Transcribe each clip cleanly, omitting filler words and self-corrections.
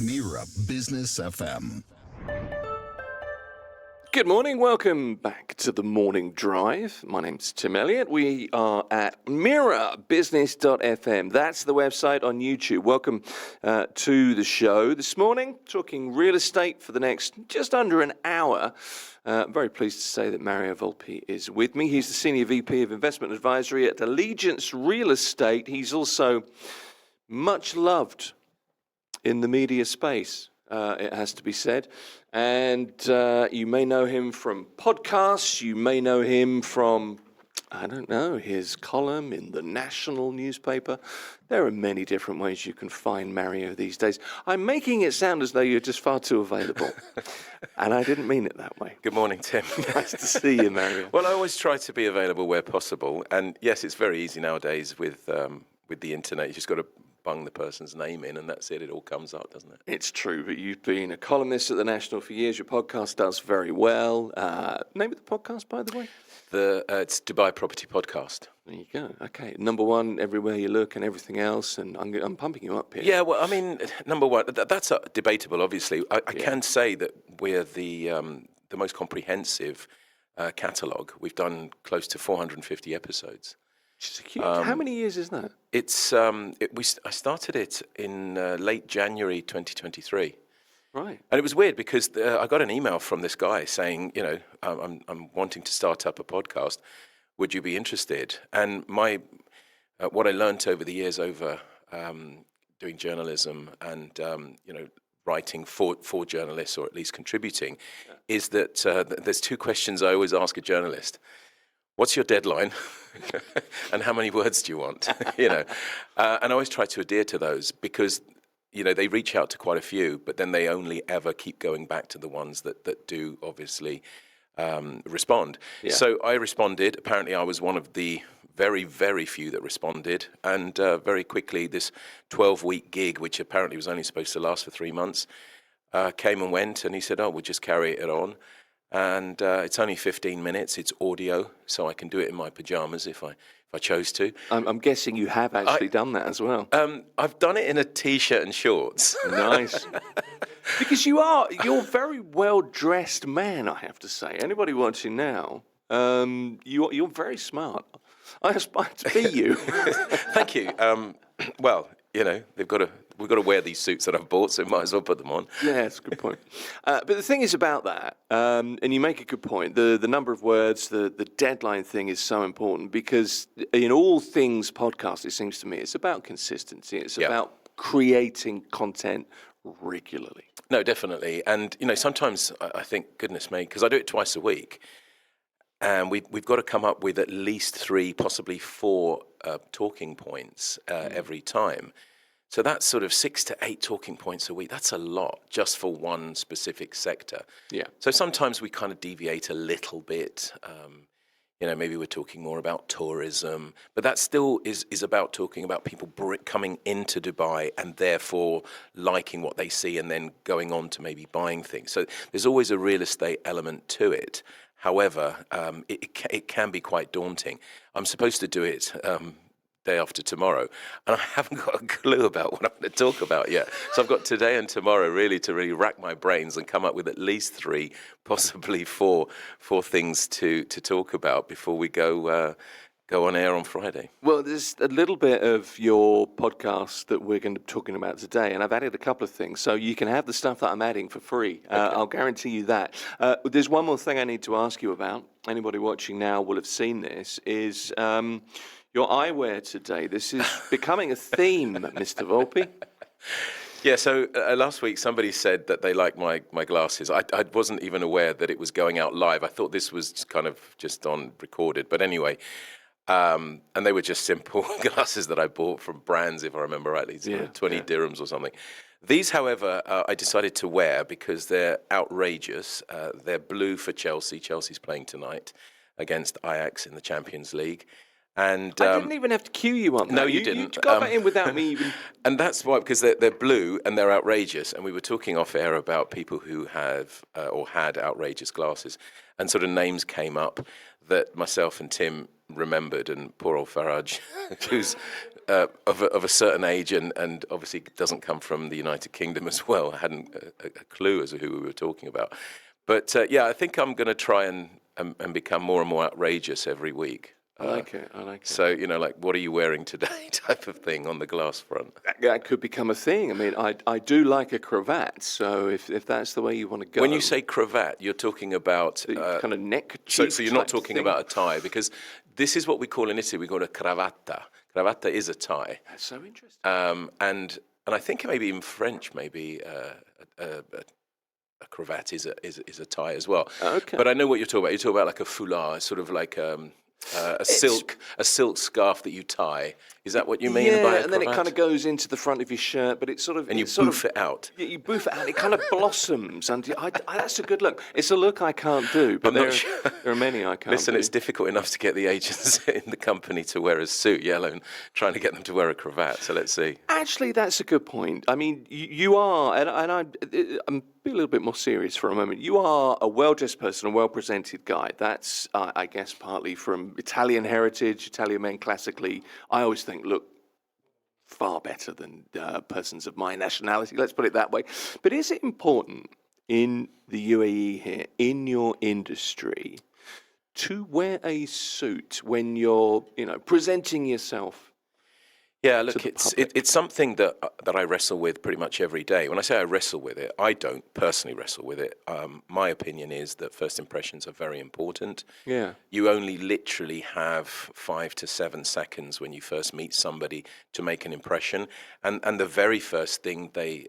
Mira Business FM. Good morning, welcome back to the Morning Drive. My name's Tim Elliott. We are at mirabusiness.fm. That's the website on YouTube. Welcome to the show. This morning, talking real estate for the next just under an hour. I'm very pleased to say that Mario Volpi is with me. He's the Senior VP of Investment Advisory at Allegiance Real Estate. He's also much loved in the media space. It has to be said. And you may know him from podcasts. You may know him from, I don't know, his column in the national newspaper. There are many different ways you can find Mario these days. I'm making it sound as though you're just far too available. And I didn't mean it that way. Good morning, Tim. Nice to see you, Mario. Well, I always try to be available where possible. And yes, it's very easy nowadays with the internet. You just got to bung the person's name in and that's it. It all comes up, doesn't it? It's true, but you've been a columnist at the National for years. Your podcast does very well. Name of the podcast, by the way? It's Dubai Property Podcast. There you go. Okay, number one everywhere you look and everything else, and I'm pumping you up here. Yeah, well, I mean, number one, that's debatable, obviously. I can say that we're the most comprehensive catalogue. We've done close to 450 episodes. How many years is that? I started it in late January 2023. Right. And it was weird because I got an email from this guy saying, you know, I'm wanting to start up a podcast. Would you be interested? And what I learned over the years over doing journalism and writing for journalists, or at least contributing, is that there's two questions I always ask a journalist. What's your deadline? And how many words do you want? And I always try to adhere to those because, they reach out to quite a few, but then they only ever keep going back to the ones that do obviously respond. Yeah. So I responded. Apparently I was one of the very, very few that responded. And very quickly, this 12-week gig, which apparently was only supposed to last for 3 months, came and went. And he said, we'll just carry it on. And it's only 15 minutes. It's audio, so I can do it in my pajamas if I chose to. I'm guessing you have actually done that as well. I've done it in a t-shirt and shorts. Nice. Because you're a very well-dressed man, I have to say. Anybody watching now, you're very smart. I aspire to be you. Thank you. Well, we've got to wear these suits that I've bought, so might as well put them on. Yeah, that's a good point. But the thing is about that, and you make a good point, the number of words, the deadline thing is so important because in all things podcast, it seems to me, it's about consistency. It's about creating content regularly. No, definitely. And, sometimes I think, goodness me, because I do it twice a week, and we've got to come up with at least 3, possibly 4 talking points every time. So that's sort of 6 to 8 talking points a week. That's a lot just for one specific sector. Yeah. So sometimes we kind of deviate a little bit. Maybe we're talking more about tourism, but that still is about talking about people coming into Dubai and therefore liking what they see and then going on to maybe buying things. So there's always a real estate element to it. However, it can be quite daunting. I'm supposed to do it day after tomorrow, and I haven't got a clue about what I'm going to talk about yet. So I've got today and tomorrow really to rack my brains and come up with at least 3, possibly 4 things to talk about before we go on air on Friday. Well, there's a little bit of your podcast that we're going to be talking about today, and I've added a couple of things, so you can have the stuff that I'm adding for free. Okay. I'll guarantee you that. There's one more thing I need to ask you about. Anybody watching now will have seen this, is your eyewear today. This is becoming a theme, Mr. Volpi. Yeah, so last week somebody said that they liked my glasses. I wasn't even aware that it was going out live. I thought this was kind of just on recorded. But anyway, and they were just simple glasses that I bought from brands, if I remember rightly, 20 dirhams or something. These, however, I decided to wear because they're outrageous. They're blue for Chelsea. Chelsea's playing tonight against Ajax in the Champions League. And I didn't even have to cue you on that. No, you didn't. You got that in without me even. And that's why, because they're blue and they're outrageous. And we were talking off air about people who have or had outrageous glasses, and sort of names came up that myself and Tim remembered. And poor old Faraj, who's of a certain age and obviously doesn't come from the United Kingdom as well, hadn't a clue as to who we were talking about. But yeah, I think I'm going to try and become more and more outrageous every week. I like it. So, you know, like, what are you wearing today type of thing on the glass front. That could become a thing. I mean, I do like a cravat, so if that's the way you want to go. When you say cravat, you're talking about... kind of neck So you're not talking thing. about a tie, because this is what we call in Italy, we call a cravatta. Cravatta is a tie. That's so interesting. And I think maybe in French, maybe a cravat is a tie as well. Okay. But I know what you're talking about. You're talking about like a foulard, sort of like a silk scarf that you tie. Is that what you mean by a and then it cravat? kind of goes into the front of your shirt, but it's sort of... And you it's sort boof of, it out. Yeah, you boof it out. It kind of blossoms. And that's a good look. It's a look I can't do, but there are many I can't Listen, do. it's difficult enough to get the agents in the company to wear a suit, let alone trying to get them to wear a cravat. So let's see. Actually, that's a good point. I mean, you are, and I'm be a little bit more serious for a moment. You are a well-dressed person, a well-presented guy. That's, I guess, partly from Italian heritage. Italian men classically, I always think, look far better than persons of my nationality. Let's put it that way. But is it important in the UAE here, in your industry, to wear a suit when you're, presenting yourself? Yeah, look, it's something that I wrestle with pretty much every day. When I say I wrestle with it, I don't personally wrestle with it. My opinion is that first impressions are very important. Yeah. You only literally have 5 to 7 seconds when you first meet somebody to make an impression, and the very first thing they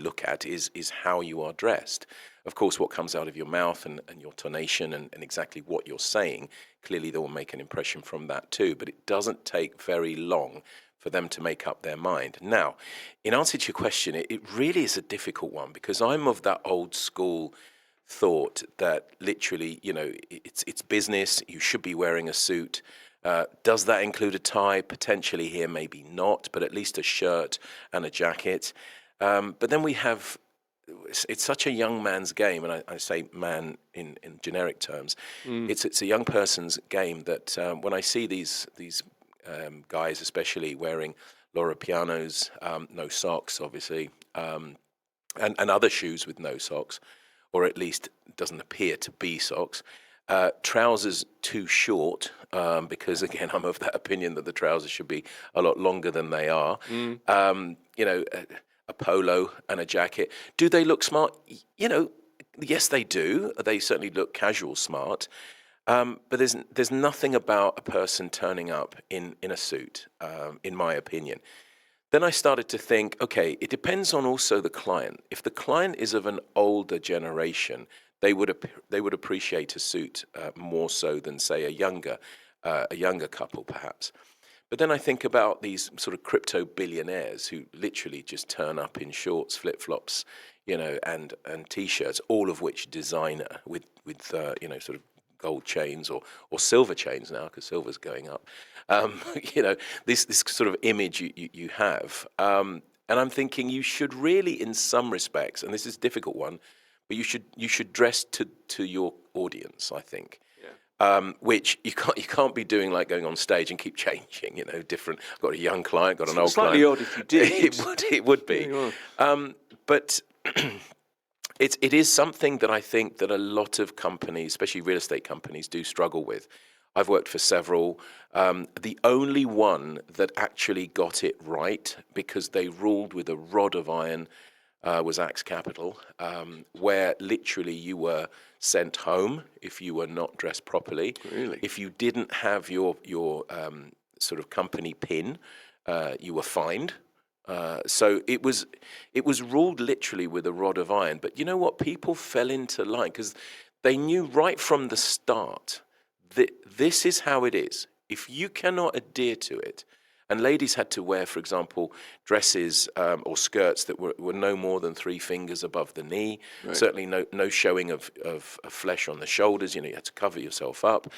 look at is how you are dressed. Of course, what comes out of your mouth and your tonation and exactly what you're saying, clearly they will make an impression from that too. But it doesn't take very long for them to make up their mind. Now, in answer to your question, it really is a difficult one, because I'm of that old school thought that literally, it's business. You should be wearing a suit. Does that include a tie? Potentially here, maybe not, but at least a shirt and a jacket. But then we have... It's such a young man's game, and I say man in generic terms. It's a young person's game that when I see these guys, especially wearing Loro Pianos, no socks, obviously, and other shoes with no socks, or at least doesn't appear to be socks. Trousers too short, because again, I'm of that opinion that the trousers should be a lot longer than they are. A polo and a jacket. Do they look smart? Yes, they do. They certainly look casual smart. But there's nothing about a person turning up in a suit, in my opinion. Then I started to think, okay, it depends on also the client. If the client is of an older generation, they would appreciate a suit more so than, say, a younger couple, perhaps. But then I think about these sort of crypto billionaires who literally just turn up in shorts, flip-flops, and T-shirts, all of which designer with sort of gold chains or silver chains now, because silver's going up. This sort of image you have. And I'm thinking you should really, in some respects, and this is a difficult one, but you should dress to your audience, I think. Which you can't be doing, like going on stage and keep changing, different. I've got a young client, got an old client. Slightly odd if you did. It would be. But it is something that I think that a lot of companies, especially real estate companies, do struggle with. I've worked for several. The only one that actually got it right, because they ruled with a rod of iron, was Axe Capital, where literally you were sent home if you were not dressed properly. Really? If you didn't have your sort of company pin, you were fined. So it was ruled literally with a rod of iron. But you know what? People fell into line because they knew right from the start that this is how it is. If you cannot adhere to it, and ladies had to wear, for example, dresses or skirts that were no more than 3 fingers above the knee. Right. Certainly no showing of flesh on the shoulders. You had to cover yourself up.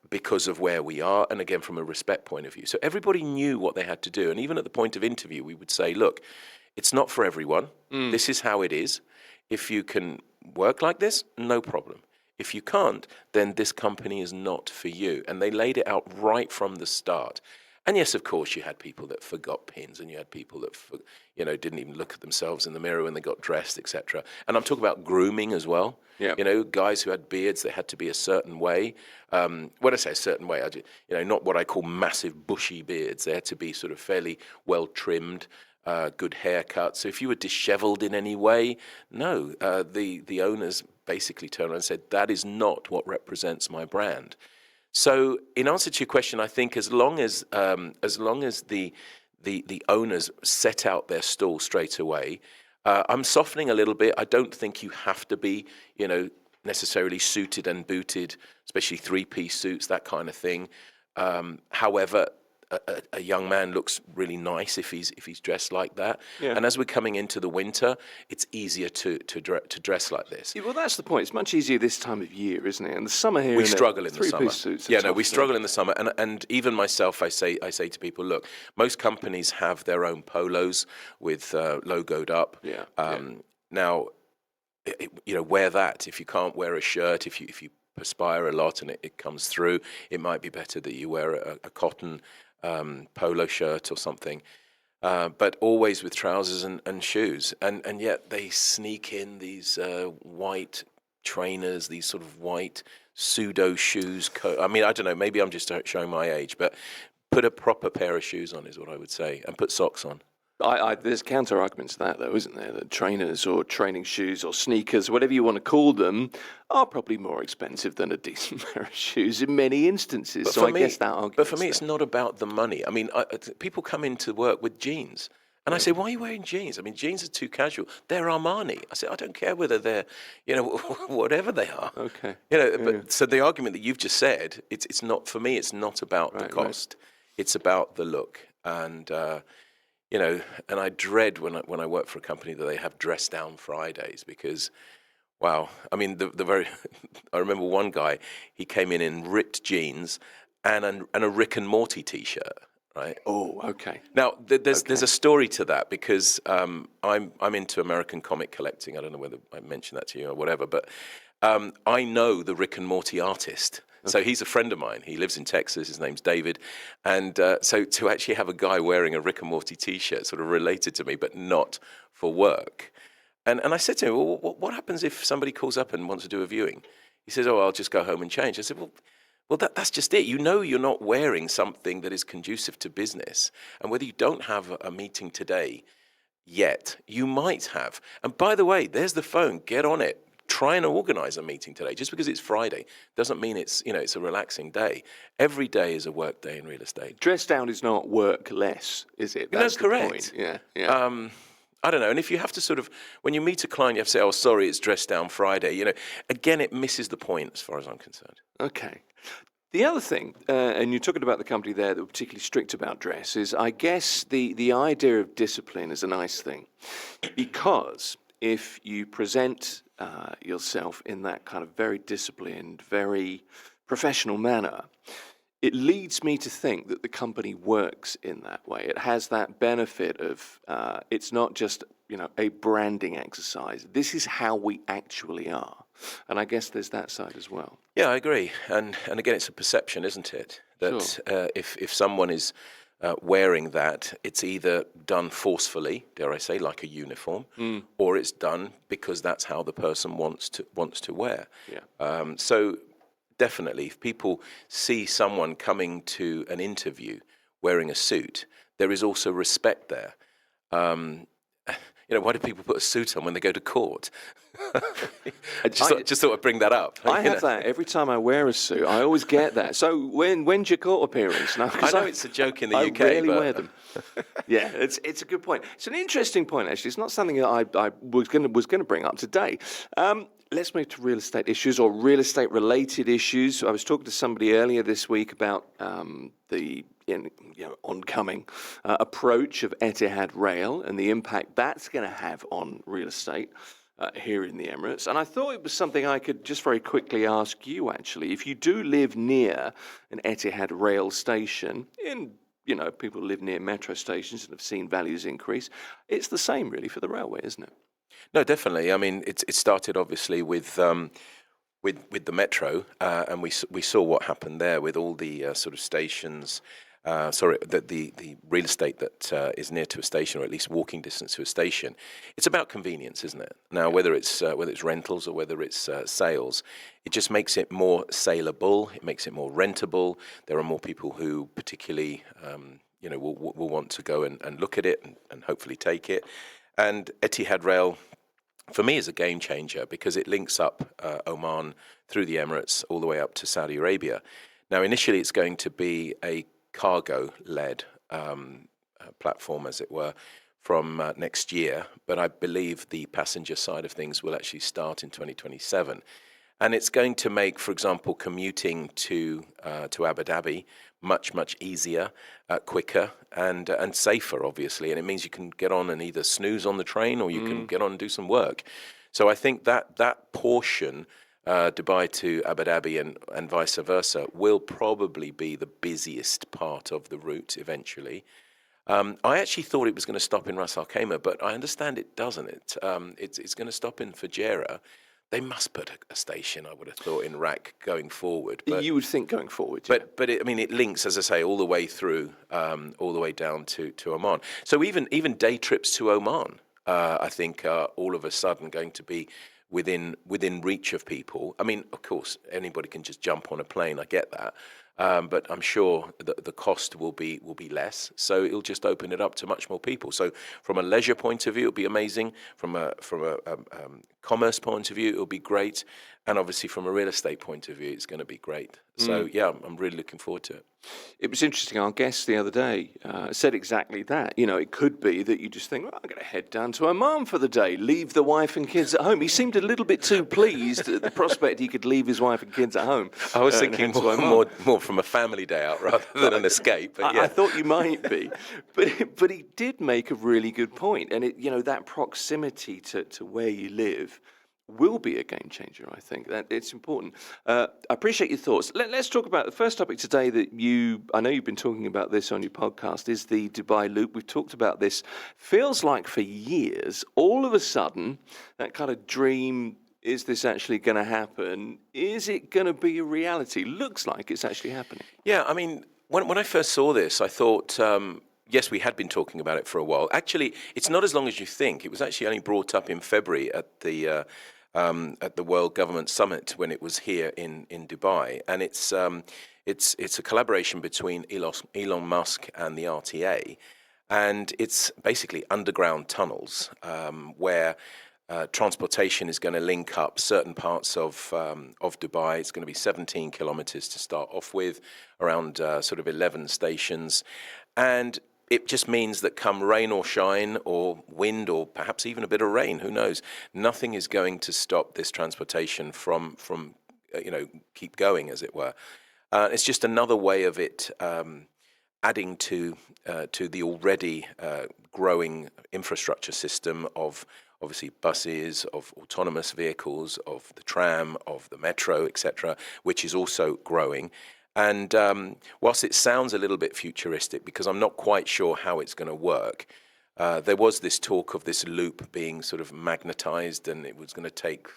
because of where we are, and again, from a respect point of view. So everybody knew what they had to do. And even at the point of interview, we would say, look, it's not for everyone. This is how it is. If you can work like this, no problem. If you can't, then this company is not for you. And they laid it out right from the start. And yes, of course, you had people that forgot pins, and you had people that, didn't even look at themselves in the mirror when they got dressed, etc. And I'm talking about grooming as well. Yeah. Guys who had beards, they had to be a certain way. When I say a certain way, not what I call massive bushy beards. They had to be sort of fairly well trimmed, good haircut. So if you were disheveled in any way, no, the owners basically turned around and said, that is not what represents my brand. So, in answer to your question, I think as long as the owners set out their stall straight away, I'm softening a little bit. I don't think you have to be, necessarily suited and booted, especially three-piece suits, that kind of thing. However, a young man looks really nice if he's dressed like that. Yeah. And as we're coming into the winter, it's easier to dress like this. Yeah, well, that's the point. It's much easier this time of year, isn't it? And the summer here, We struggle in the summer. Three-piece suits are tough, we struggle in the summer, and even myself, I say to people, look, most companies have their own polos with logoed up. Yeah. Now, wear that. If you can't wear a shirt, if you perspire a lot and it comes through, it might be better that you wear a cotton polo shirt or something. But always with trousers and shoes, and yet they sneak in these white trainers, these sort of white pseudo shoes. I mean, I don't know, maybe I'm just showing my age, but put a proper pair of shoes on is what I would say, and put socks on. There's counter arguments to that, though, isn't there? That trainers or training shoes or sneakers, whatever you want to call them, are probably more expensive than a decent pair of shoes in many instances. But so I guess that argument. But for me, it's not about the money. I mean, people come into work with jeans. And I say, why are you wearing jeans? I mean, jeans are too casual. They're Armani. I say, I don't care whether they're, whatever they are. Okay. But so the argument that you've just said, it's not, for me, it's not about the cost. Right. It's about the look. And, and I dread when I work for a company that they have dress down Fridays because, wow, I mean, I remember one guy, he came in ripped jeans and a Rick and Morty T-shirt. Right. Oh, okay. Now, there's a story to that because I'm into American comic collecting. I don't know whether I mentioned that to you or whatever, but I know the Rick and Morty artist. Okay. So he's a friend of mine. He lives in Texas. His name's David. And so to actually have a guy wearing a Rick and Morty T-shirt sort of related to me, but not for work. And I said to him, well, what happens if somebody calls up and wants to do a viewing? He says, I'll just go home and change. I said, well, that's just it. You're not wearing something that is conducive to business. And whether you don't have a meeting today yet, you might have. And by the way, there's the phone. Get on it. Try and organize a meeting today. Just because it's Friday doesn't mean it's a relaxing day. Every day is a work day in real estate. Dress down is not work less, is it? That's correct. Point. Yeah. I don't know. And if you have to sort of, when you meet a client, you have to say, oh, sorry, it's dress down Friday. Again, it misses the point as far as I'm concerned. Okay. The other thing, and you're talking about the company there that were particularly strict about dress, is I guess the idea of discipline is a nice thing. Because if you present yourself in that kind of very disciplined, very professional manner, it leads me to think that the company works in that way. It has that benefit of it's not just a branding exercise. This is how we actually are. And I guess there's that side as well. Yeah, I agree. And again, it's a perception, isn't it? That sure. If someone is wearing that, it's either done forcefully, dare I say, like a uniform, or it's done because that's how the person wants to wear. Yeah. So definitely, if people see someone coming to an interview wearing a suit, there is also respect there. Why do people put a suit on when they go to court? Just thought I'd bring that up. I have that every time I wear a suit. I always get that. So when's your court appearance? No, I know it's a joke in the UK. I rarely wear them. Yeah, it's a good point. It's an interesting point, actually. It's not something that I was going to bring up today. Let's move to real estate issues or real estate related issues. I was talking to somebody earlier this week about the oncoming approach of Etihad Rail and the impact that's going to have on real estate. here in the Emirates. And I thought it was something I could just very quickly ask you, actually. If you do live near an Etihad rail station, people live near metro stations and have seen values increase, it's the same really for the railway, isn't it? No, definitely. I mean, it started obviously with the metro, and we saw what happened there with all the sort of stations. The real estate that is near to a station, or at least walking distance to a station. It's about convenience, isn't it? Now, whether it's rentals or whether it's sales, it just makes it more saleable. It makes it more rentable. There are more people who particularly, will want to go and look at it and hopefully take it. And Etihad Rail, for me, is a game changer because it links up Oman through the Emirates all the way up to Saudi Arabia. Now, initially, it's going to be a cargo-led platform, as it were, from next year. But I believe the passenger side of things will actually start in 2027. And it's going to make, for example, commuting to Abu Dhabi much easier, quicker, and safer, obviously. And it means you can get on and either snooze on the train or you can get on and do some work. So I think that portion, Dubai to Abu Dhabi and vice versa, will probably be the busiest part of the route eventually. I actually thought it was going to stop in Ras Al Khaimah, but I understand it doesn't. It's going to stop in Fujairah. They must put a station, I would have thought, in Iraq going forward. But, you would think going forward. Yeah. But it links, as I say, all the way through, all the way down to Oman. So even day trips to Oman, I think, are all of a sudden going to be within reach of people. I mean, of course, anybody can just jump on a plane. I get that. But I'm sure that the cost will be less, so it'll just open it up to much more people. So from a leisure point of view, it'll be amazing. From a commerce point of view, it'll be great, and obviously from a real estate point of view, it's going to be great. So yeah, I'm really looking forward to it. It was interesting. Our guest the other day said exactly that. You know, it could be that you just think, well, I'm going to head down to Oman for the day, leave the wife and kids at home. He seemed a little bit too pleased at the prospect he could leave his wife and kids at home. I was thinking more from a family day out rather than an escape. But yeah. I thought you might be, but he did make a really good point, and that proximity to where you live will be a game changer. I think that it's important. I appreciate your thoughts. Let's talk about the first topic today that I know you've been talking about this on your podcast, is the Dubai Loop. We've talked about this, feels like for years. All of a sudden, that kind of dream, is this actually going to happen? Is it going to be a reality? Looks like it's actually happening. Yeah, I mean, when I first saw this, I thought, yes, we had been talking about it for a while. Actually, it's not as long as you think. It was actually only brought up in February at the World Government Summit when it was here in Dubai, and it's a collaboration between Elon Musk and the RTA, and it's basically underground tunnels where transportation is going to link up certain parts of Dubai. It's going to be 17 kilometers to start off with, around sort of 11 stations, and it just means that come rain or shine or wind or perhaps even a bit of rain, who knows, nothing is going to stop this transportation from keep going, as it were. It's just another way of it adding to the already growing infrastructure system of obviously buses, of autonomous vehicles, of the tram, of the metro, etc., which is also growing. And whilst it sounds a little bit futuristic, because I'm not quite sure how it's going to work, there was this talk of this loop being sort of magnetized, and it was going to take,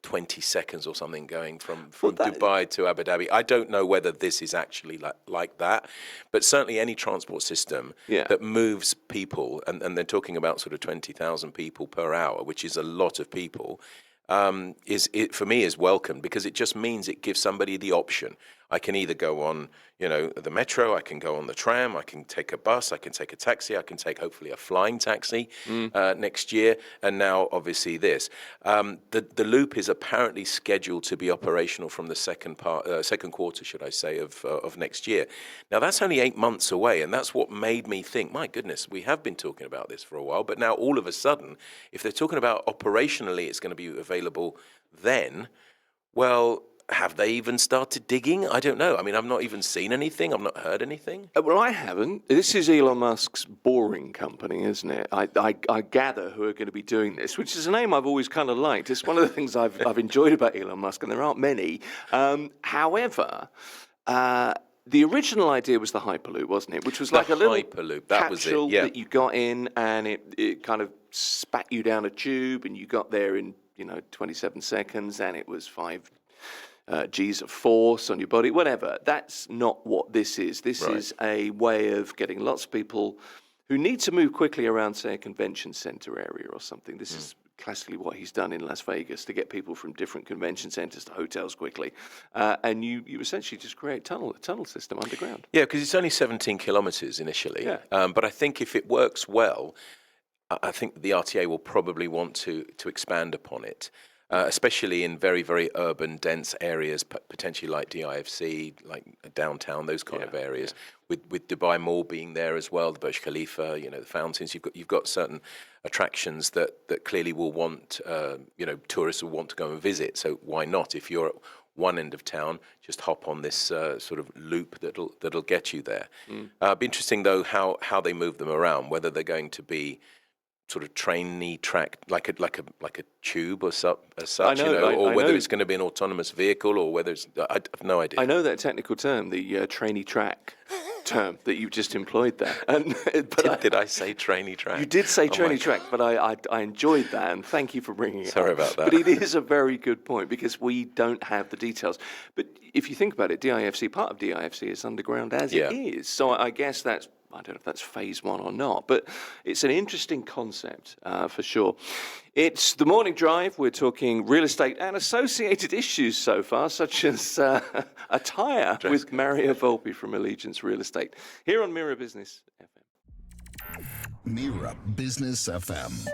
20 seconds or something going from Dubai to Abu Dhabi. I don't know whether this is actually like that, but certainly any transport system that moves people, and they're talking about sort of 20,000 people per hour, which is a lot of people, for me is welcome, because it just means it gives somebody the option. I can either go on, the metro, I can go on the tram, I can take a bus, I can take a taxi, I can take hopefully a flying taxi next year, and now obviously this. The loop is apparently scheduled to be operational from the second quarter, should I say, of next year. Now that's only 8 months away, and that's what made me think, my goodness, we have been talking about this for a while, but now all of a sudden, if they're talking about operationally it's going to be available then, well, have they even started digging? I don't know. I mean, I've not even seen anything. I've not heard anything. Well, I haven't. This is Elon Musk's boring company, isn't it? I gather who are going to be doing this, which is a name I've always kind of liked. It's one of the things I've enjoyed about Elon Musk, and there aren't many. However, the original idea was the Hyperloop, wasn't it? Which was like a little Hyperloop. That was it. capsule Yeah. that you got in, and it kind of spat you down a tube, and you got there in 27 seconds, and it was 5 G's of force on your body, whatever. That's not what this is. This is a way of getting lots of people who need to move quickly around, say, a convention center area or something. This is classically what he's done in Las Vegas, to get people from different convention centers to hotels quickly. And you essentially just create a tunnel system underground. Yeah, because it's only 17 kilometres initially. Yeah. But I think if it works well, I think the RTA will probably want to expand upon it. Especially in very, very urban, dense areas, potentially like DIFC, like downtown, those kind of areas. With Dubai Mall being there as well, the Burj Khalifa, the fountains. You've got certain attractions that clearly will want, tourists will want to go and visit. So why not? If you're at one end of town, just hop on this sort of loop that'll get you there. It'd be interesting though how they move them around, whether they're going to be sort of trainee track, like a tube or such, or whether it's going to be an autonomous vehicle, or whether it's, I have no idea. I know that technical term, the trainee track term that you've just employed there. Did I say trainee track? You did say trainee track, but I enjoyed that, and thank you for bringing it up. Sorry about that. But it is a very good point, because we don't have the details. But if you think about it, part of DIFC is underground as it is. So I guess I don't know if that's phase one or not, but it's an interesting concept for sure. It's the morning drive. We're talking real estate and associated issues so far, such as attire with Mario Volpi from Allegiance Real Estate, here on Mira Business FM. Mira Business FM.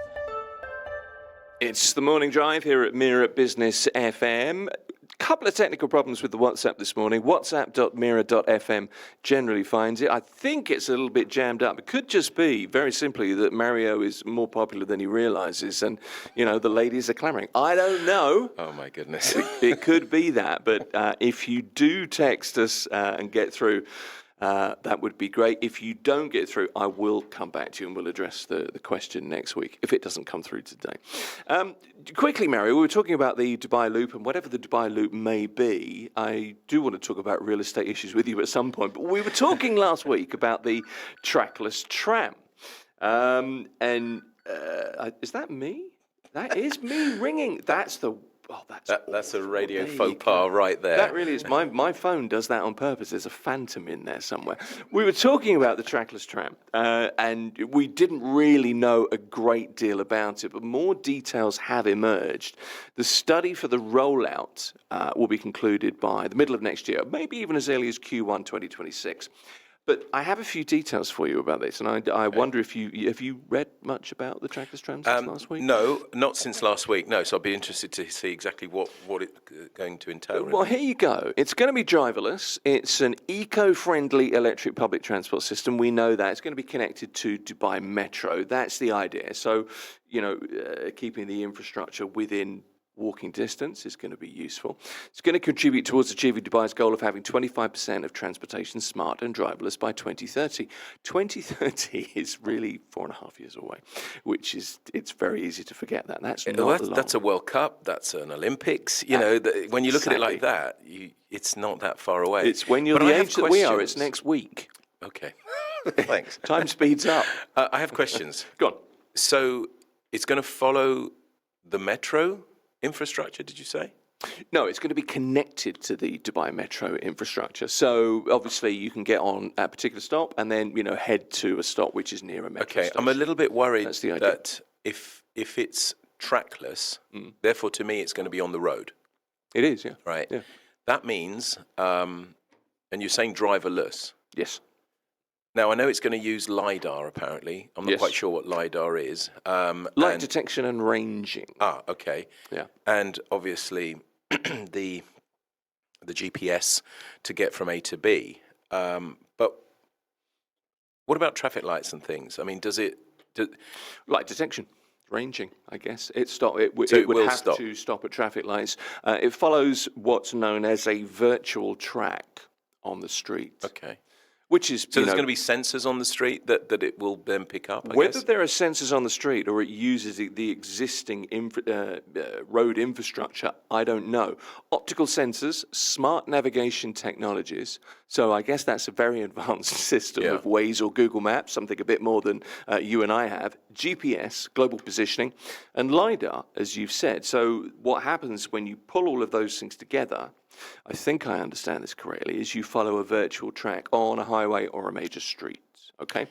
It's the morning drive here at Mira Business FM. Couple of technical problems with the WhatsApp this morning. WhatsApp.mira.fm generally finds it. I think it's a little bit jammed up. It could just be, very simply, that Mario is more popular than he realizes, and, the ladies are clamoring. I don't know. Oh, my goodness. It could be that, but if you do text us and get through, that would be great. If you don't get through, I will come back to you and we'll address the question next week, if it doesn't come through today. Quickly, Mario, we were talking about the Dubai Loop, and whatever the Dubai Loop may be, I do want to talk about real estate issues with you at some point. But we were talking last week about the trackless tram. Is that me? That is me ringing. That's a radio faux pas right there. That really is. My phone does that on purpose. There's a phantom in there somewhere. We were talking about the trackless tram, and we didn't really know a great deal about it, but more details have emerged. The study for the rollout will be concluded by the middle of next year, maybe even as early as Q1 2026. But I have a few details for you about this, and I wonder if you read much about the trackless tram since last week? No, not since last week. No, so I'll be interested to see exactly what it's going to entail. Well, here you go. It's going to be driverless. It's an eco-friendly electric public transport system. We know that. It's going to be connected to Dubai Metro. That's the idea. So, keeping the infrastructure within walking distance is going to be useful. It's going to contribute towards achieving Dubai's goal of having 25% of transportation smart and driverless by 2030. 2030 is really 4.5 years away, which is, it's very easy to forget that. That's not long. That's a World Cup, that's an Olympics. When you look at it like that, it's not that far away. It's when you're the age that we are, it's next week. Okay, thanks. Time speeds up. I have questions. Go on. So it's going to follow the metro infrastructure, did you say? No, it's going to be connected to the Dubai Metro infrastructure. So obviously you can get on a particular stop and then, head to a stop which is near a metro station. I'm a little bit worried that if it's trackless, therefore to me it's going to be on the road. It is, yeah. Right. Yeah. That means, and you're saying driverless. Yes. Now, I know it's going to use LiDAR, apparently. I'm not quite sure what LiDAR is. Light detection and ranging. Ah, okay. Yeah. And obviously, the GPS to get from A to B. But what about traffic lights and things? I mean, does it... Light detection. ranging, I guess. It would will have stop. to stop at traffic lights. It follows what's known as a virtual track on the street, Okay. which is, So there's going to be sensors on the street that it will then pick up, I whether guess? there are sensors on the street or it uses the existing road infrastructure, I don't know. Optical sensors, smart navigation technologies. So I guess that's a very advanced system Yeah. of Waze or Google Maps, something a bit more than you and I have. GPS, global positioning, and LiDAR, as you've said. So what happens when you pull all of those things together, I think I understand this correctly, is you follow a virtual track on a highway or a major street, okay?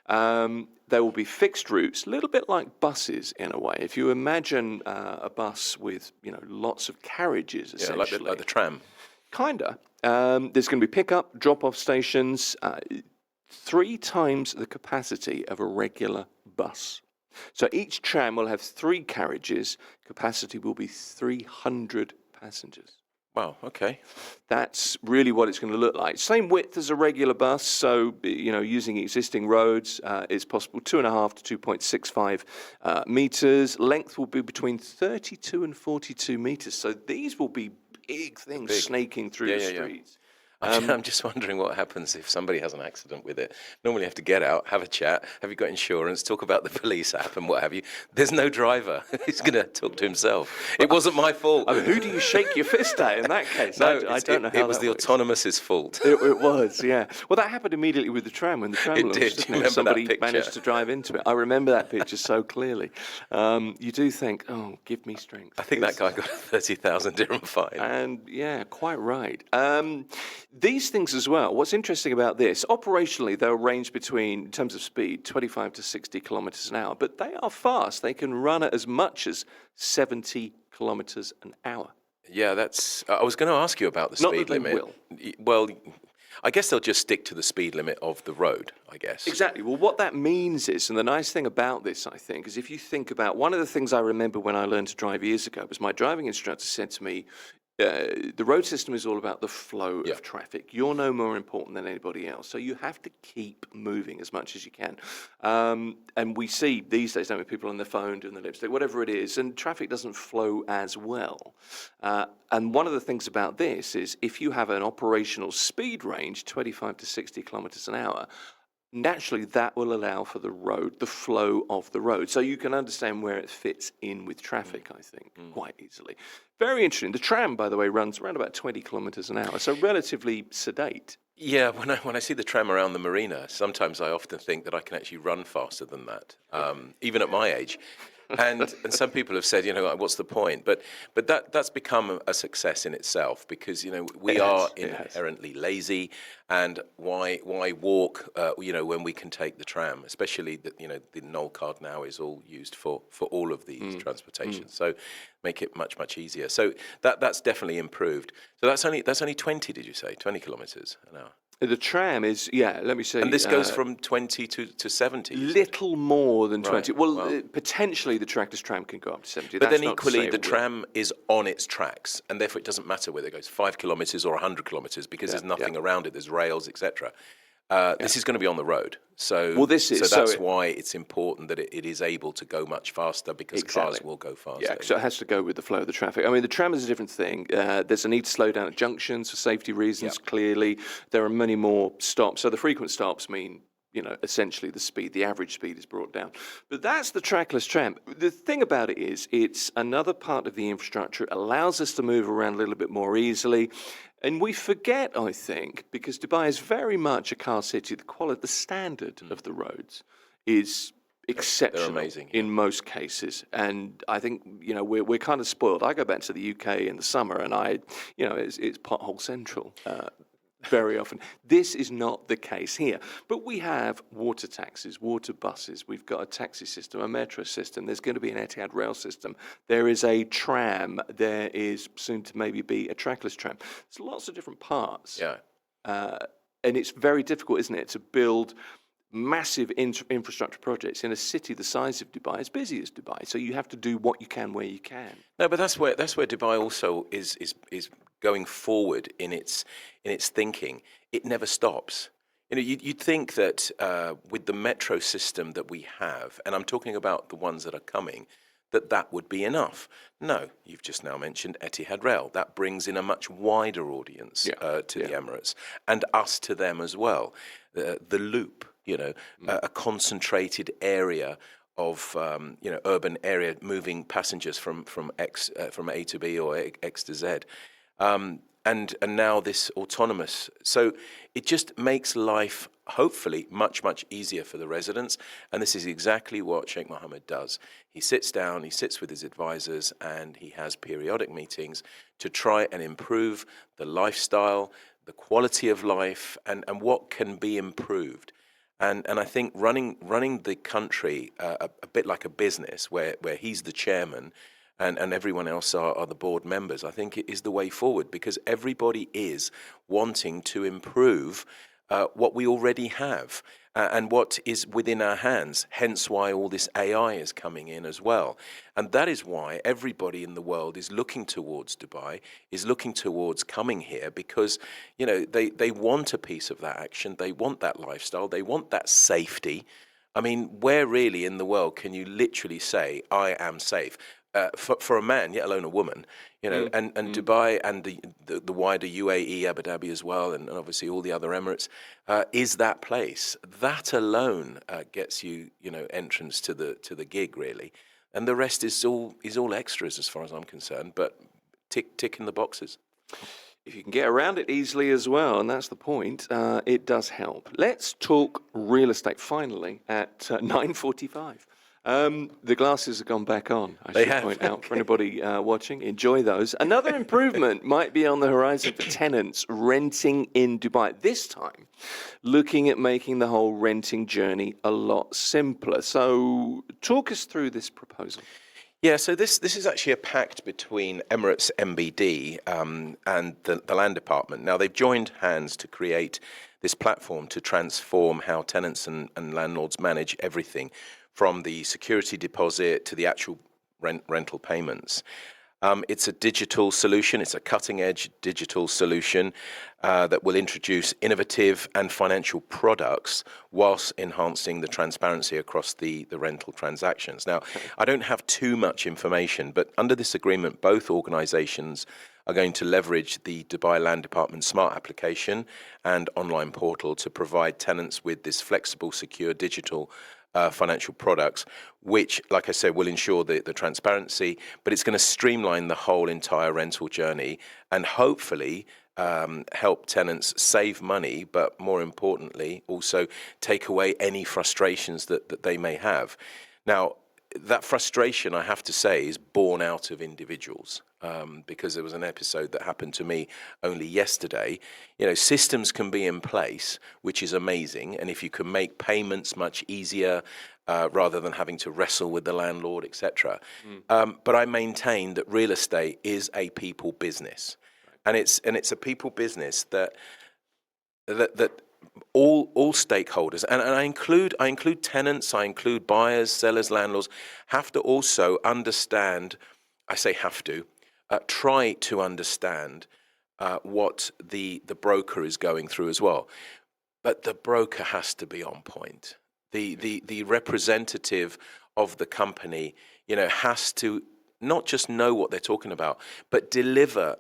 There will be fixed routes, a little bit like buses in a way. If you imagine a bus with, lots of carriages, Yeah, essentially. like the tram. Kinda. There's going to be pick-up, drop-off stations, 3 times the capacity of a regular bus. So each tram will have 3 carriages. Capacity will be 300 passengers. Wow, okay. That's really what it's going to look like. Same width as a regular bus, so using existing roads, it's possible 2.5 to 2.65 meters. Length will be between 32 and 42 meters. So these will be big things snaking through the streets. I'm just wondering what happens if somebody has an accident with it. Normally you have to get out, have a chat, have you got insurance, talk about the police app and what have you. There's no driver. He's going to talk to himself. It wasn't my fault. I mean, who do you shake your fist at in that case? No, I don't know how it was that the works. autonomous's fault. It was, yeah. Well, that happened immediately with the tram when the tram It launched, did. didn't You remember that Somebody picture? managed to drive into it. I remember that picture so clearly. You do think, oh, give me strength. I think that guy got a 30,000 dirham fine. And yeah, quite right. These things as well, what's interesting about this, operationally, they'll range between, in terms of speed, 25 to 60 kilometers an hour, but they are fast. They can run at as much as 70 kilometers an hour. Yeah, I was going to ask you about the Not speed that they limit. will. Well, I guess they'll just stick to the speed limit of the road, I guess. Exactly. Well, what that means is, and the nice thing about this, I think, is if you think about one of the things I remember when I learned to drive years ago was my driving instructor said to me, the road system is all about the flow of traffic. You're no more important than anybody else. So you have to keep moving as much as you can. And we see these days, don't we, people on their phone doing the lipstick, whatever it is, and traffic doesn't flow as well. And one of the things about this is if you have an operational speed range, 25 to 60 kilometers an hour, naturally that will allow for the road, the flow of the road. So you can understand where it fits in with traffic, I think, quite easily. Very interesting. The tram, by the way, runs around about 20 kilometers an hour, so relatively sedate. Yeah, when I see the tram around the marina, sometimes I often think that I can actually run faster than that, even at my age. And some people have said, what's the point? But that's become a success in itself because we are inherently lazy, and why walk? When we can take the tram, especially that the Noel card now is all used for all of these transportation. So make it much easier. So that's definitely improved. So that's only 20. Did you say 20 kilometers an hour? The tram is, let me say. And this goes from 20 to 70. Little more than 20. Right, Well, potentially the trackless tram can go up to 70. But That's then not to equally, say it the will. tram is on its tracks, and therefore it doesn't matter whether it goes 5 kilometres or 100 kilometres because there's nothing around it. There's rails, etc. This is going to be on the road, so that's why it's important that it is able to go much faster because cars will go faster. Yeah, so it has to go with the flow of the traffic. I mean, the tram is a different thing. There's a need to slow down at junctions for safety reasons. Clearly, there are many more stops. So the frequent stops mean, essentially the average speed is brought down. But that's the trackless tram. The thing about it is, it's another part of the infrastructure. It allows us to move around a little bit more easily. And we forget, I think, because Dubai is very much a car city, the standard of the roads is exceptional. They're amazing, in most cases. And I think, we're kind of spoiled. I go back to the UK in the summer and it's pothole central. Very often. This is not the case here. But we have water taxis, water buses. We've got a taxi system, a metro system. There's going to be an Etihad rail system. There is a tram. There is soon to maybe be a trackless tram. There's lots of different parts. Yeah. And it's very difficult, isn't it, to build massive infrastructure projects in a city the size of Dubai, as busy as Dubai. So you have to do what you can where you can. No, but that's where Dubai also is going forward in its thinking. It never stops. You'd think that with the metro system that we have, and I'm talking about the ones that are coming, that would be enough. No, you've just now mentioned Etihad Rail. That brings in a much wider audience to the Emirates, and us to them as well. The loop, a concentrated area of urban area moving passengers from A to B or X to Z. And now this autonomous. So it just makes life, hopefully, much, much easier for the residents. And this is exactly what Sheikh Mohammed does. He sits down, he sits with his advisors, and he has periodic meetings to try and improve the lifestyle, the quality of life, and what can be improved. And I think running the country a bit like a business where he's the chairman, and everyone else are the board members, I think it is the way forward, because everybody is wanting to improve what we already have and what is within our hands, hence why all this AI is coming in as well. And that is why everybody in the world is looking towards Dubai, is looking towards coming here, because they want a piece of that action, they want that lifestyle, they want that safety. I mean, where really in the world can you literally say, I am safe? For a man, yet alone a woman, and Dubai and the wider UAE, Abu Dhabi as well, and obviously all the other Emirates, is that place. That alone gets you, entrance to the gig really, and the rest is all extras as far as I'm concerned. But tick in the boxes. If you can get around it easily as well, and that's the point, it does help. Let's talk real estate finally at 9:45. The glasses have gone back on, I should point out for anybody watching. Enjoy those. Another improvement might be on the horizon for tenants renting in Dubai. This time, looking at making the whole renting journey a lot simpler. So talk us through this proposal. Yeah, so this is actually a pact between Emirates MBD and the Land Department. Now, they've joined hands to create this platform to transform how tenants and landlords manage everything, from the security deposit to the actual rental payments. It's a digital solution. It's a cutting-edge digital solution that will introduce innovative and financial products whilst enhancing the transparency across the rental transactions. Now, I don't have too much information, but under this agreement, both organisations are going to leverage the Dubai Land Department smart application and online portal to provide tenants with this flexible, secure digital financial products, which, like I said, will ensure the transparency, but it's going to streamline the whole entire rental journey and hopefully help tenants save money, but more importantly, also take away any frustrations that they may have. Now, that frustration, I have to say, is born out of individuals, because there was an episode that happened to me only yesterday. Systems can be in place, which is amazing, and if you can make payments much easier rather than having to wrestle with the landlord, etc. But I maintain that real estate is a people business, and it's a people business that all stakeholders, and I include tenants, I include buyers, sellers, landlords, have to also understand. I say have to try to understand what the broker is going through as well. But the broker has to be on point. The representative of the company, has to not just know what they're talking about, but deliver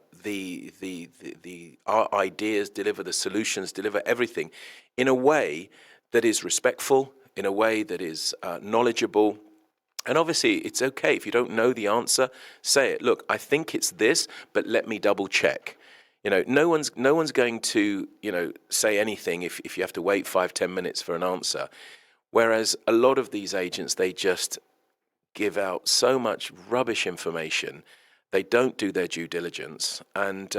our ideas, deliver the solutions, deliver everything in a way that is respectful, in a way that is knowledgeable. And obviously, it's okay if you don't know the answer, say it. Look, I think it's this, but let me double check. No one's going to say anything if you have to wait 5-10 minutes for an answer. Whereas a lot of these agents, they just give out so much rubbish information. They don't do their due diligence, and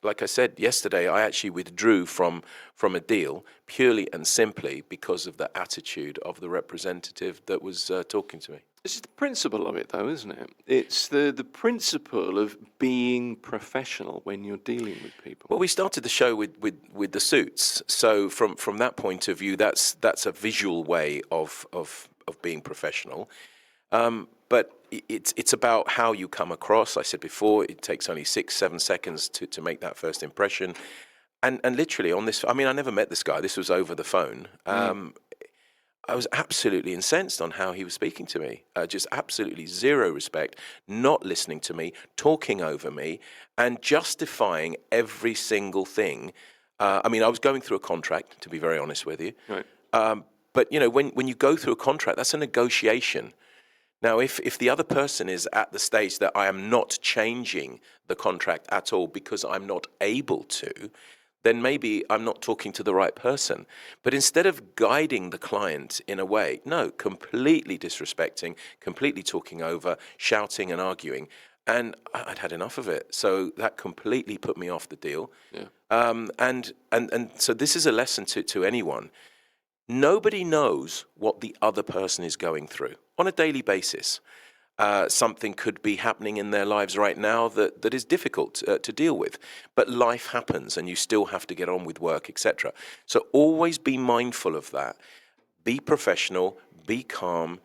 like I said yesterday, I actually withdrew from a deal purely and simply because of the attitude of the representative that was talking to me. This is the principle of it, though, isn't it? It's the principle of being professional when you're dealing with people. Well, we started the show with the suits, so from that point of view, that's a visual way of being professional. But it's about how you come across. I said before, it takes only 6-7 seconds to make that first impression. And literally on this, I mean, I never met this guy. This was over the phone. I was absolutely incensed on how he was speaking to me. Just absolutely zero respect, not listening to me, talking over me, and justifying every single thing. I mean, I was going through a contract, to be very honest with you. Right. But, you know, when you go through a contract, that's a negotiation. Now, if the other person is at the stage that I am not changing the contract at all because I'm not able to, then maybe I'm not talking to the right person. But instead of guiding the client in a way, no, completely disrespecting, completely talking over, shouting and arguing, and I'd had enough of it. So that completely put me off the deal. Yeah. And so this is a lesson to anyone. Nobody knows what the other person is going through on a daily basis. Something could be happening in their lives right now that is difficult to deal with. But life happens and you still have to get on with work, etc. So always be mindful of that. Be professional, be calm,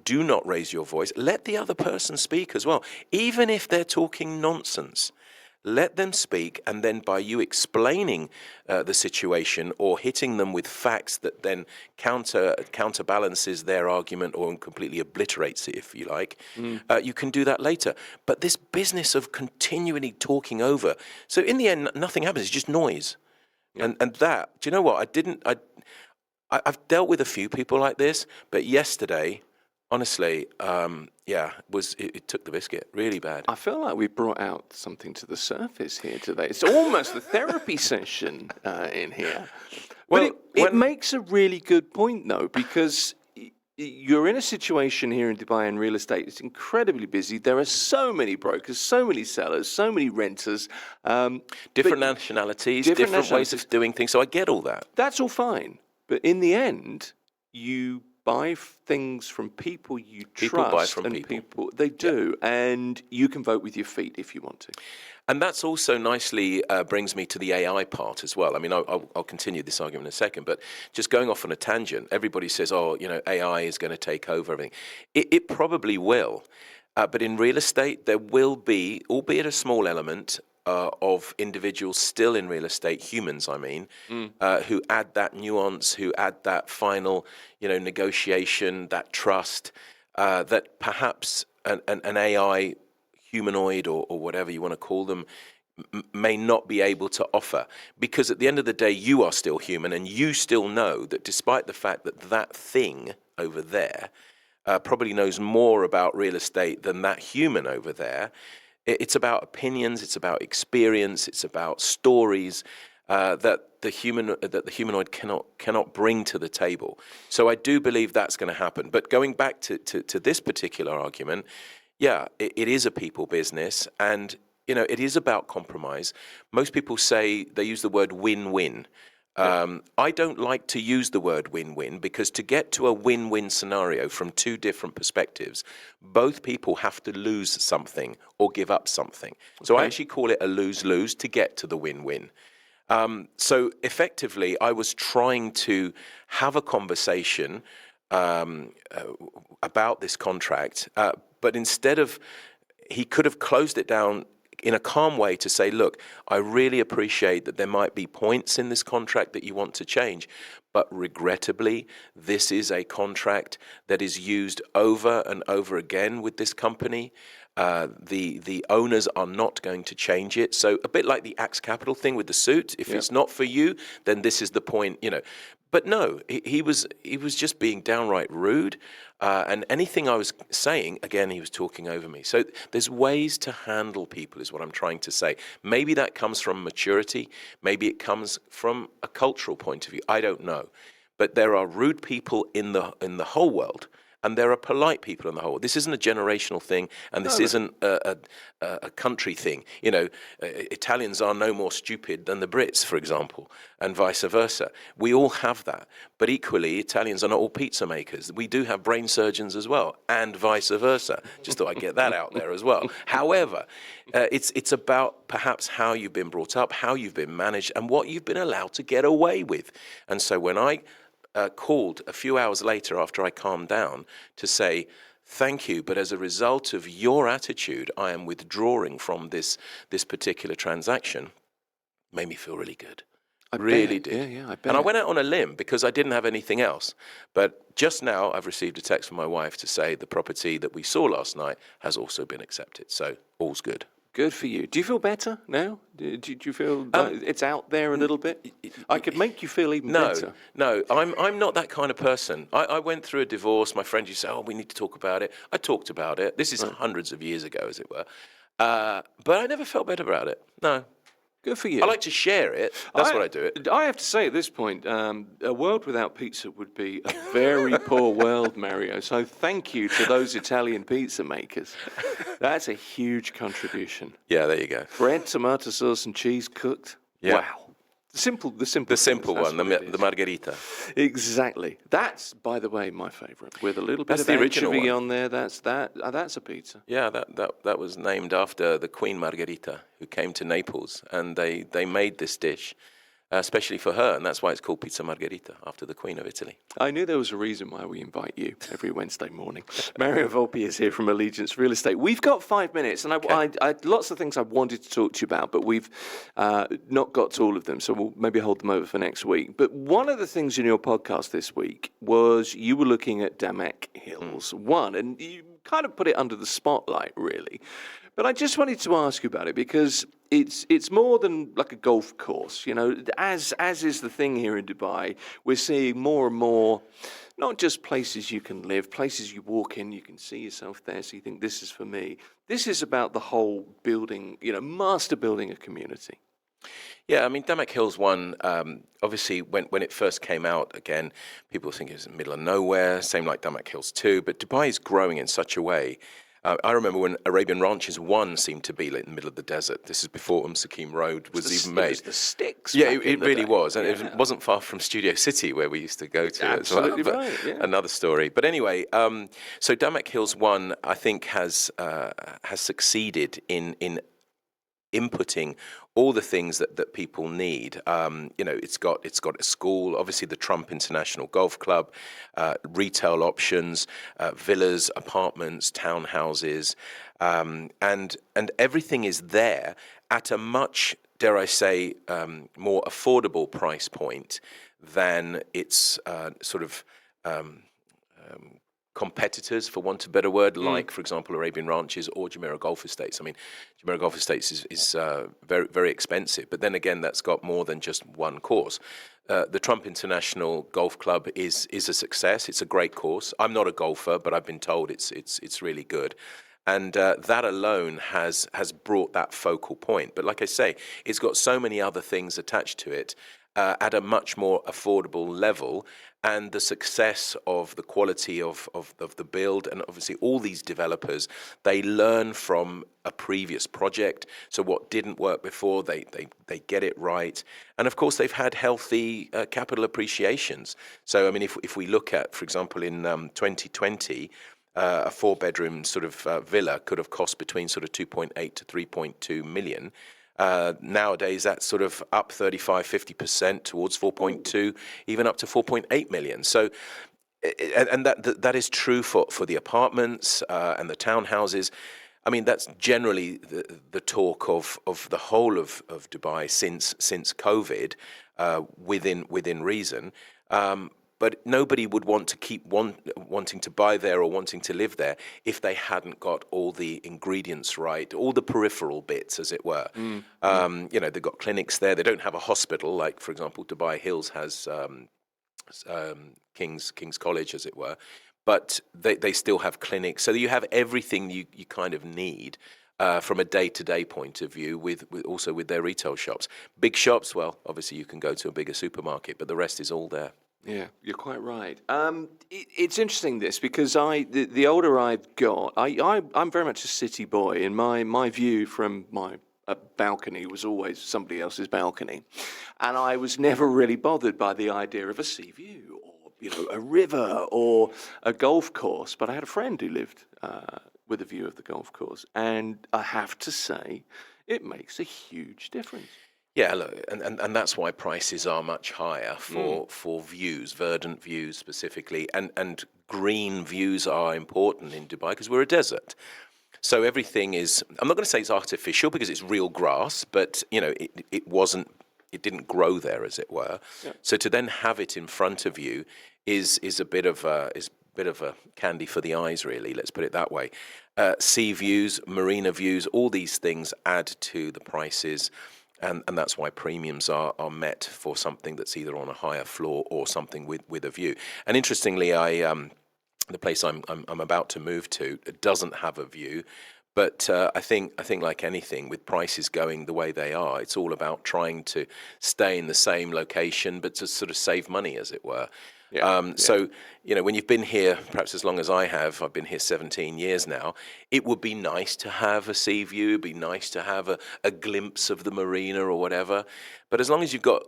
do not raise your voice. Let the other person speak as well, even if they're talking nonsense. Let them speak, and then by you explaining the situation or hitting them with facts that then counterbalances their argument or completely obliterates it, if you like, you can do that later. But this business of continually talking over, so in the end, nothing happens. It's just noise. Yeah. And that, do you know what? I've dealt with a few people like this, but yesterday, honestly, it took the biscuit really bad. I feel like we brought out something to the surface here today. It's almost a therapy session in here. Well, but it makes a really good point, though, because you're in a situation here in Dubai in real estate. It's incredibly busy. There are so many brokers, so many sellers, so many renters. Different nationalities, different ways of doing things. So I get all that. That's all fine. But in the end, you buy things from people you trust. People buy from people. They do. Yeah. And you can vote with your feet if you want to. And that's also nicely brings me to the AI part as well. I mean, I'll continue this argument in a second, but just going off on a tangent, everybody says, oh, you know, AI is going to take over everything. It probably will. But in real estate, there will be, albeit a small element, of individuals still in real estate, humans, I mean, who add that nuance, who add that final, you know, negotiation, that trust, that perhaps an AI humanoid or whatever you want to call them may not be able to offer. Because at the end of the day, you are still human, and you still know that despite the fact that that thing over there probably knows more about real estate than that human over there. It's about opinions, it's about experience, it's about stories that the humanoid cannot bring to the table. So I do believe that's going to happen. But going back to this particular argument, yeah, it is a people business, and you know it is about compromise. Most people say they use the word win-win. I don't like to use the word win-win because to get to a win-win scenario from two different perspectives, both people have to lose something or give up something. So I actually call it a lose-lose to get to the win-win. So effectively, I was trying to have a conversation about this contract, but instead of, he could have closed it down in a calm way to say, look, I really appreciate that there might be points in this contract that you want to change, but regrettably, this is a contract that is used over and over again with this company. The owners are not going to change it. So a bit like the Axe Capital thing with the suit, if it's not for you, then this is the point, you know. But no, he was just being downright rude. And anything I was saying, again, he was talking over me. So there's ways to handle people is what I'm trying to say. Maybe that comes from maturity. Maybe it comes from a cultural point of view. I don't know. But there are rude people in the whole world. And there are polite people in the whole. This isn't a generational thing, and this isn't a country thing. You know, Italians are no more stupid than the Brits, for example, and vice versa. We all have that. But equally, Italians are not all pizza makers. We do have brain surgeons as well, and vice versa. Just thought I'd get that out there as well. However, it's about perhaps how you've been brought up, how you've been managed, and what you've been allowed to get away with. And so when I called a few hours later after I calmed down to say, thank you, but as a result of your attitude, I am withdrawing from this particular transaction. made me feel really good. I Really bet. did. Yeah, I bet. And I went out on a limb because I didn't have anything else. But just now I've received a text from my wife to say the property that we saw last night has also been accepted. So all's good. Good for you. Do you feel better now? Do you feel like it's out there a little bit? I could make you feel even better. No, I'm not that kind of person. I went through a divorce. My friend used to say, "Oh, we need to talk about it." I talked about it. This is hundreds of years ago, as it were. But I never felt better about it. No. Good for you. I like to share it. That's what I do it. I have to say at this point, a world without pizza would be a very poor world, Mario. So thank you to those Italian pizza makers. That's a huge contribution. Yeah, there you go. Bread, tomato sauce, and cheese cooked. Yeah. Wow. The simple one, the margherita. Exactly. That's, by the way, my favourite. With a little bit That's of the original anchovy one. on there. That's a pizza. Yeah, that was named after the Queen Margherita, who came to Naples, and they made this dish especially for her, and that's why it's called Pizza Margherita, after the Queen of Italy. I knew there was a reason why we invite you every Wednesday morning. Mario Volpi is here from Allegiance Real Estate. We've got 5 minutes, and I lots of things I wanted to talk to you about, but we've not got to all of them, so we'll maybe hold them over for next week. But one of the things in your podcast this week was you were looking at Damek Hills 1, and you kind of put it under the spotlight, really. But I just wanted to ask you about it because it's more than like a golf course, you know. As is the thing here in Dubai, we're seeing more and more, not just places you can live, places you walk in, you can see yourself there, so you think this is for me. This is about the whole building, you know, master building a community. Yeah, I mean, Damek Hills 1, obviously, when it first came out, again, people think it was in the middle of nowhere, same like Damek Hills 2, but Dubai is growing in such a way. I remember when Arabian Ranches 1 seemed to be like in the middle of the desert. This is before Sakim Road was even made. It was the sticks. Yeah, it really was. And it wasn't far from Studio City, where we used to go to Absolutely as well. right, yeah. Another story. But anyway, so Damek Hills 1, I think, has succeeded in inputting all the things that people need. You know, it's got a school, obviously the Trump International Golf Club, retail options, villas, apartments, townhouses, and everything is there at a much, dare I say, more affordable price point than its sort of competitors, for want of a better word, like, for example, Arabian Ranches or Jumeirah Golf Estates. I mean, Jumeirah Golf Estates is very, very expensive, but then again, that's got more than just one course. The Trump International Golf Club is a success. It's a great course. I'm not a golfer, but I've been told it's really good. And that alone has brought that focal point. But like I say, it's got so many other things attached to it at a much more affordable level. And the success of the quality of the build, and obviously all these developers, they learn from a previous project. So what didn't work before, they get it right. And of course, they've had healthy capital appreciations. So, I mean, if we look at, for example, in 2020, a 4-bedroom sort of villa could have cost between sort of 2.8 to 3.2 million. Nowadays, that's sort of up 35-50% towards 4.2, even up to 4.8 million. So, and that is true for the apartments and the townhouses. I mean, that's generally the talk of the whole of Dubai since COVID, within reason. But nobody would want to keep wanting to buy there or wanting to live there if they hadn't got all the ingredients right, all the peripheral bits, as it were. You know, they've got clinics there. They don't have a hospital, like, for example, Dubai Hills has King's College, as it were. But they still have clinics. So you have everything you kind of need from a day-to-day point of view, also with their retail shops. Big shops, well, obviously you can go to a bigger supermarket, but the rest is all there. Yeah, you're quite right. It's interesting this because the older I've got, I'm very much a city boy, and my view from my balcony was always somebody else's balcony, and I was never really bothered by the idea of a sea view or, you know, a river or a golf course. But I had a friend who lived with a view of the golf course, and I have to say, it makes a huge difference. Yeah, look, and that's why prices are much higher for views, verdant views specifically, and green views are important in Dubai because we're a desert. So everything is, I'm not going to say it's artificial because it's real grass, but, you know, it wasn't it didn't grow there, as it were. Yeah. So to then have it in front of you is a bit of a candy for the eyes, really. Let's put it that way. Sea views, marina views, all these things add to the prices. And that's why premiums are met for something that's either on a higher floor or something with a view. And interestingly, the place I'm about to move to doesn't have a view, but I think like anything, with prices going the way they are, it's all about trying to stay in the same location, but to sort of save money, as it were. So, when you've been here perhaps as long as I have, I've been here 17 years now, it would be nice to have a sea view, it'd be nice to have a glimpse of the marina or whatever. But as long as you've got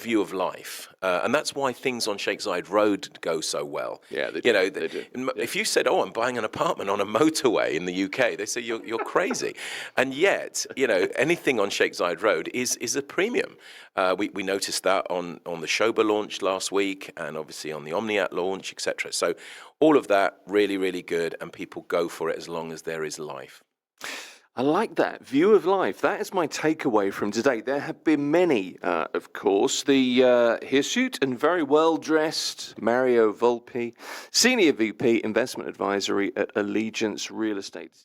view of life, and that's why things on Sheikh Zayed Road go so well. Yeah, they do. They do. If you said, "Oh, I'm buying an apartment on a motorway in the UK," they say you're crazy. And yet, anything on Sheikh Zayed Road is a premium. We noticed that on the Shoba launch last week, and obviously on the Omniat launch, etc. So all of that really, really good, and people go for it as long as there is life. I like that view of life. That is my takeaway from today. There have been many, of course. The hirsute and very well-dressed Mario Volpi, Senior VP Investment Advisory at Allegiance Real Estate.